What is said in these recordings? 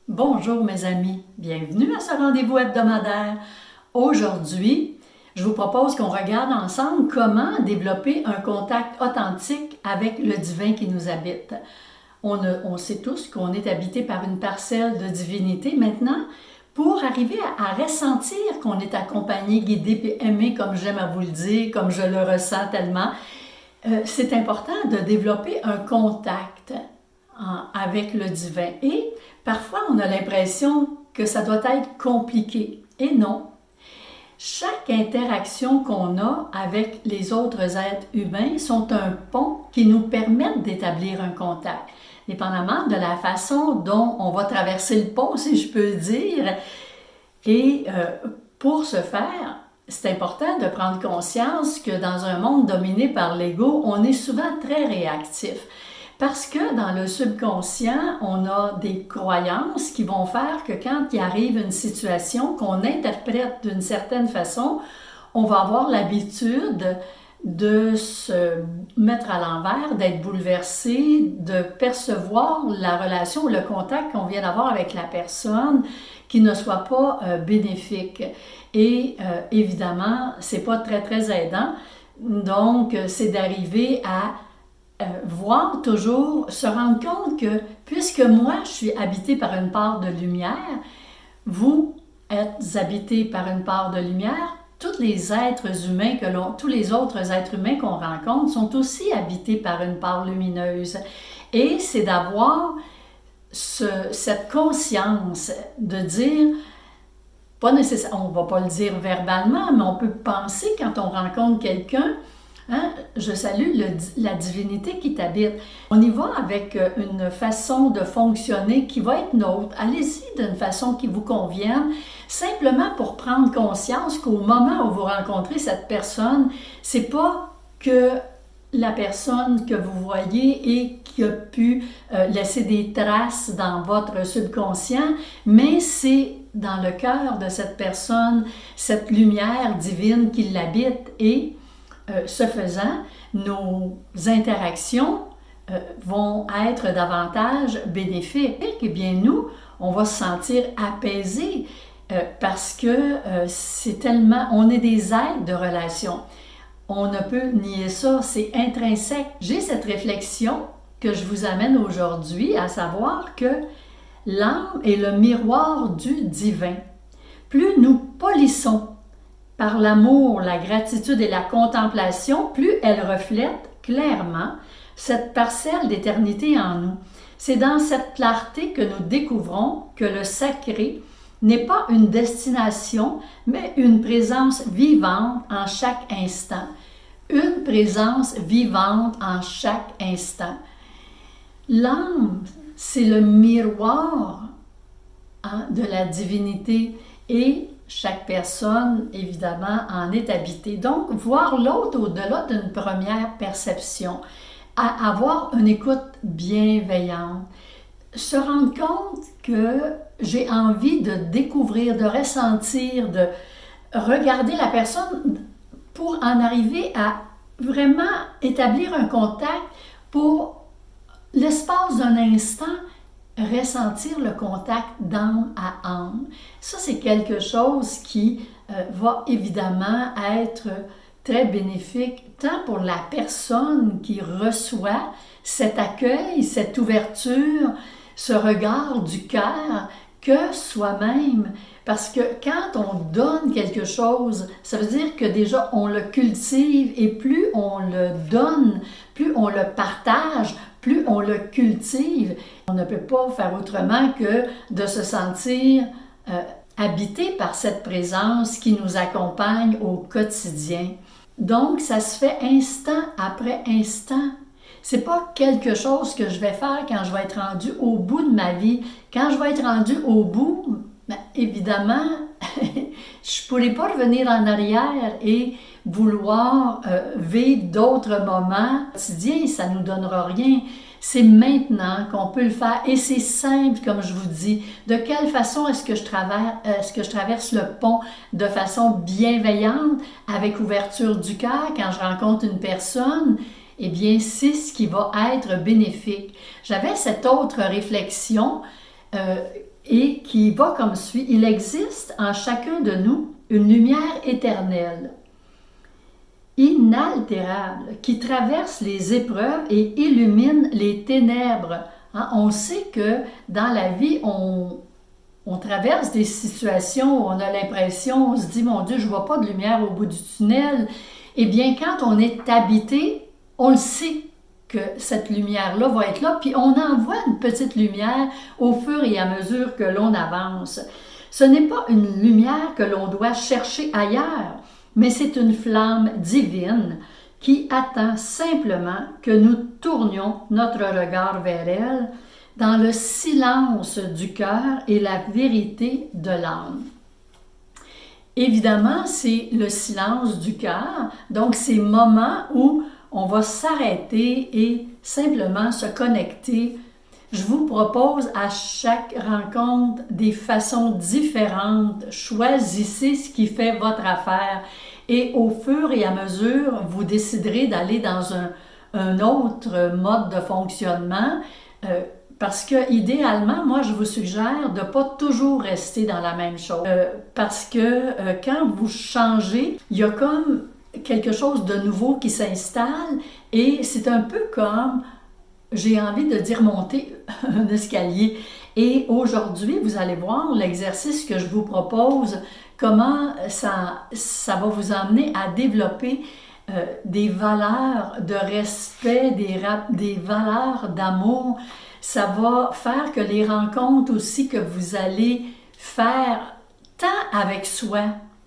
Bonjour mes amis, bienvenue à ce rendez-vous hebdomadaire. Aujourd'hui, je vous propose qu'on regarde ensemble comment développer un contact authentique avec le divin qui nous habite. On sait tous qu'on est habité par une parcelle de divinité. Maintenant, pour arriver à ressentir qu'on est accompagné, guidé et aimé, comme j'aime à vous le dire, comme je le ressens tellement, c'est important de développer un contact avec le divin. Et parfois, on a l'impression que ça doit être compliqué. Et non. Chaque interaction qu'on a avec les autres êtres humains sont un pont qui nous permettent d'établir un contact. Dépendamment de la façon dont on va traverser le pont, si je peux dire. Et pour ce faire, c'est important de prendre conscience que dans un monde dominé par l'ego, on est souvent très réactif. Parce que dans le subconscient, on a des croyances qui vont faire que quand il arrive une situation qu'on interprète d'une certaine façon, on va avoir l'habitude de se mettre à l'envers, d'être bouleversé, de percevoir la relation, le contact qu'on vient d'avoir avec la personne qui ne soit pas bénéfique. Et évidemment, c'est pas très, très aidant. Donc, c'est d'arriver à voir toujours, se rendre compte que puisque moi, je suis habité par une part de lumière, vous êtes habité par une part de lumière, tous les êtres humains tous les autres êtres humains qu'on rencontre sont aussi habités par une part lumineuse. Et c'est d'avoir cette conscience de dire, pas nécessairement, on ne va pas le dire verbalement, mais on peut penser quand on rencontre quelqu'un, je salue la divinité qui t'habite. On y va avec une façon de fonctionner qui va être nôtre. Allez-y d'une façon qui vous convienne, simplement pour prendre conscience qu'au moment où vous rencontrez cette personne, c'est pas que la personne que vous voyez et qui a pu laisser des traces dans votre subconscient, mais c'est dans le cœur de cette personne, cette lumière divine qui l'habite et ce faisant, nos interactions vont être davantage bénéfiques. Et bien nous, on va se sentir apaisés parce que c'est tellement, on est des êtres de relation. On ne peut nier ça, c'est intrinsèque. J'ai cette réflexion que je vous amène aujourd'hui, à savoir que l'âme est le miroir du divin. Plus nous polissons par l'amour, la gratitude et la contemplation, plus elle reflète clairement cette parcelle d'éternité en nous. C'est dans cette clarté que nous découvrons que le sacré n'est pas une destination, mais une présence vivante en chaque instant. Une présence vivante en chaque instant. L'âme, c'est le miroir de la divinité et chaque personne, évidemment, en est habitée. Donc, voir l'autre au-delà d'une première perception, avoir une écoute bienveillante, se rendre compte que j'ai envie de découvrir, de ressentir, de regarder la personne pour en arriver à vraiment établir un contact pour l'espace d'un instant, ressentir le contact d'âme à âme. Ça, c'est quelque chose qui va évidemment être très bénéfique, tant pour la personne qui reçoit cet accueil, cette ouverture, ce regard du cœur, que soi-même. Parce que quand on donne quelque chose, ça veut dire que déjà on le cultive et plus on le donne, plus on le partage, plus on le cultive. On ne peut pas faire autrement que de se sentir habité par cette présence qui nous accompagne au quotidien. Donc, ça se fait instant après instant. C'est pas quelque chose que je vais faire quand je vais être rendu au bout de ma vie. Quand je vais être rendu au bout, bien, évidemment, je ne pourrai pas revenir en arrière et vouloir vivre d'autres moments quotidiens, ça ne nous donnera rien. C'est maintenant qu'on peut le faire et c'est simple, comme je vous dis. De quelle façon est-ce que je traverse le pont de façon bienveillante, avec ouverture du cœur quand je rencontre une personne? Eh bien, c'est ce qui va être bénéfique. J'avais cette autre réflexion et qui va comme suit. Il existe en chacun de nous une lumière éternelle, inaltérable, qui traverse les épreuves et illumine les ténèbres. Hein, on sait que dans la vie, on traverse des situations où on a l'impression, on se dit, mon Dieu, je ne vois pas de lumière au bout du tunnel. Eh bien, quand on est habité, on le sait que cette lumière-là va être là, puis on envoie une petite lumière au fur et à mesure que l'on avance. Ce n'est pas une lumière que l'on doit chercher ailleurs, mais c'est une flamme divine qui attend simplement que nous tournions notre regard vers elle dans le silence du cœur et la vérité de l'âme. Évidemment, c'est le silence du cœur, donc ces moments où on va s'arrêter et simplement se connecter. Je vous propose à chaque rencontre des façons différentes. Choisissez ce qui fait votre affaire et au fur et à mesure, vous déciderez d'aller dans un autre mode de fonctionnement parce que idéalement, moi, je vous suggère de ne pas toujours rester dans la même chose parce que quand vous changez, il y a comme quelque chose de nouveau qui s'installe et c'est un peu comme, j'ai envie de dire, monter un escalier. Et aujourd'hui, vous allez voir l'exercice que je vous propose, comment ça va vous emmener à développer des valeurs de respect, des valeurs d'amour. Ça va faire que les rencontres aussi que vous allez faire tant avec soi,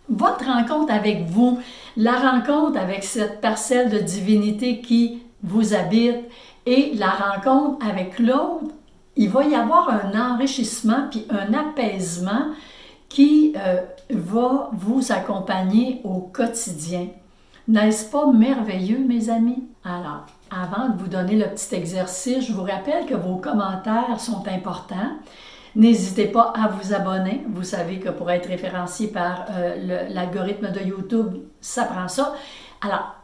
votre rencontre avec vous, la rencontre avec cette parcelle de divinité qui vous habite et la rencontre avec l'autre, il va y avoir un enrichissement puis un apaisement qui va vous accompagner au quotidien. N'est-ce pas merveilleux, mes amis? Alors, avant de vous donner le petit exercice, je vous rappelle que vos commentaires sont importants. N'hésitez pas à vous abonner. Vous savez que pour être référencié par l'algorithme de YouTube, ça prend ça. Alors,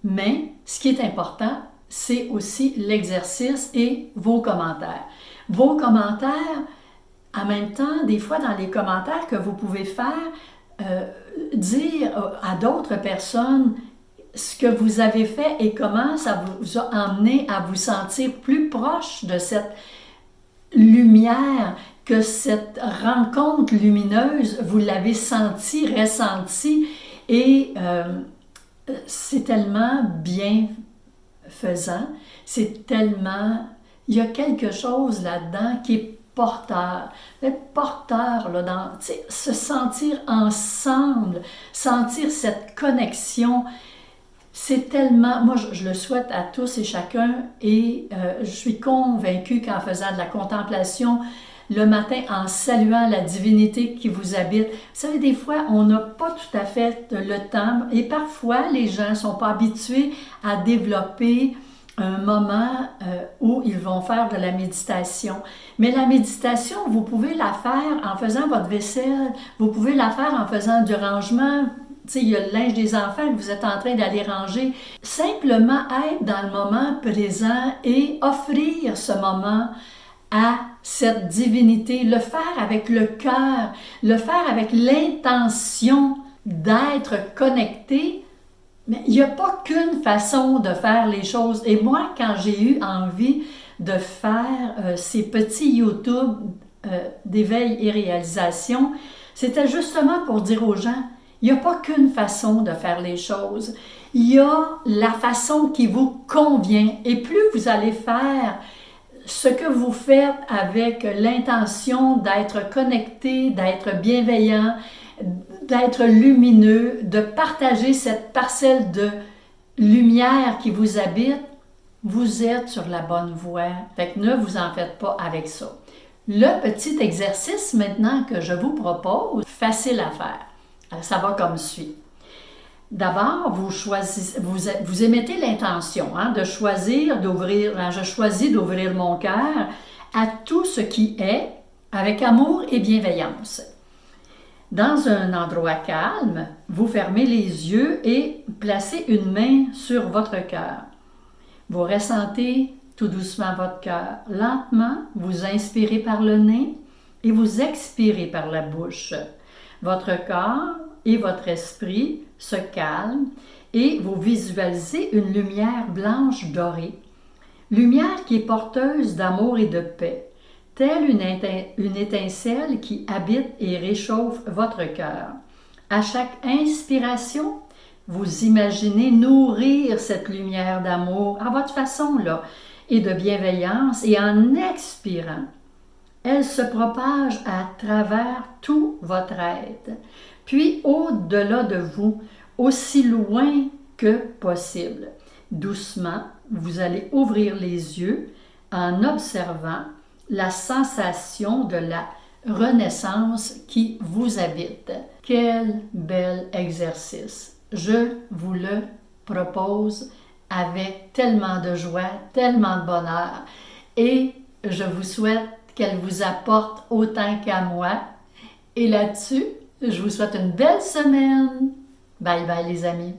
mais ce qui est important, c'est aussi l'exercice et vos commentaires. Vos commentaires, en même temps, des fois dans les commentaires que vous pouvez faire, dire à d'autres personnes ce que vous avez fait et comment ça vous a emmené à vous sentir plus proche de cette lumière, que cette rencontre lumineuse, vous l'avez sentie, ressentie et c'est tellement bienfaisant, c'est tellement, il y a quelque chose là-dedans qui est porteur. Le porteur, là, dans, se sentir ensemble, sentir cette connexion, c'est tellement, moi je le souhaite à tous et chacun et je suis convaincue qu'en faisant de la contemplation le matin, en saluant la divinité qui vous habite, vous savez, des fois on n'a pas tout à fait le temps et parfois les gens ne sont pas habitués à développer un moment où ils vont faire de la méditation. Mais la méditation, vous pouvez la faire en faisant votre vaisselle, vous pouvez la faire en faisant du rangement. Tu sais, il y a le linge des enfants que vous êtes en train d'aller ranger. Simplement être dans le moment présent et offrir ce moment à cette divinité, le faire avec le cœur, le faire avec l'intention d'être connecté. Mais il n'y a pas qu'une façon de faire les choses. Et moi, quand j'ai eu envie de faire ces petits YouTube d'éveil et réalisation, c'était justement pour dire aux gens, il n'y a pas qu'une façon de faire les choses. Il y a la façon qui vous convient. Et plus vous allez faire ce que vous faites avec l'intention d'être connecté, d'être bienveillant, d'être lumineux, de partager cette parcelle de lumière qui vous habite, vous êtes sur la bonne voie. Fait que ne vous en faites pas avec ça. Le petit exercice maintenant que je vous propose, facile à faire. Ça va comme suit. D'abord, vous émettez l'intention de choisir d'ouvrir, je choisis d'ouvrir mon cœur à tout ce qui est avec amour et bienveillance. Dans un endroit calme, vous fermez les yeux et placez une main sur votre cœur. Vous ressentez tout doucement votre cœur. Lentement, vous inspirez par le nez et vous expirez par la bouche. Votre corps et votre esprit se calment et vous visualisez une lumière blanche dorée. Lumière qui est porteuse d'amour et de paix, telle une étincelle qui habite et réchauffe votre cœur. À chaque inspiration, vous imaginez nourrir cette lumière d'amour à votre façon là, et de bienveillance, et en expirant, elle se propage à travers tout votre être, puis au-delà de vous, aussi loin que possible. Doucement, vous allez ouvrir les yeux en observant la sensation de la renaissance qui vous habite. Quel bel exercice! Je vous le propose avec tellement de joie, tellement de bonheur, et je vous souhaite qu'elle vous apporte autant qu'à moi. Et là-dessus, je vous souhaite une belle semaine. Bye bye les amis.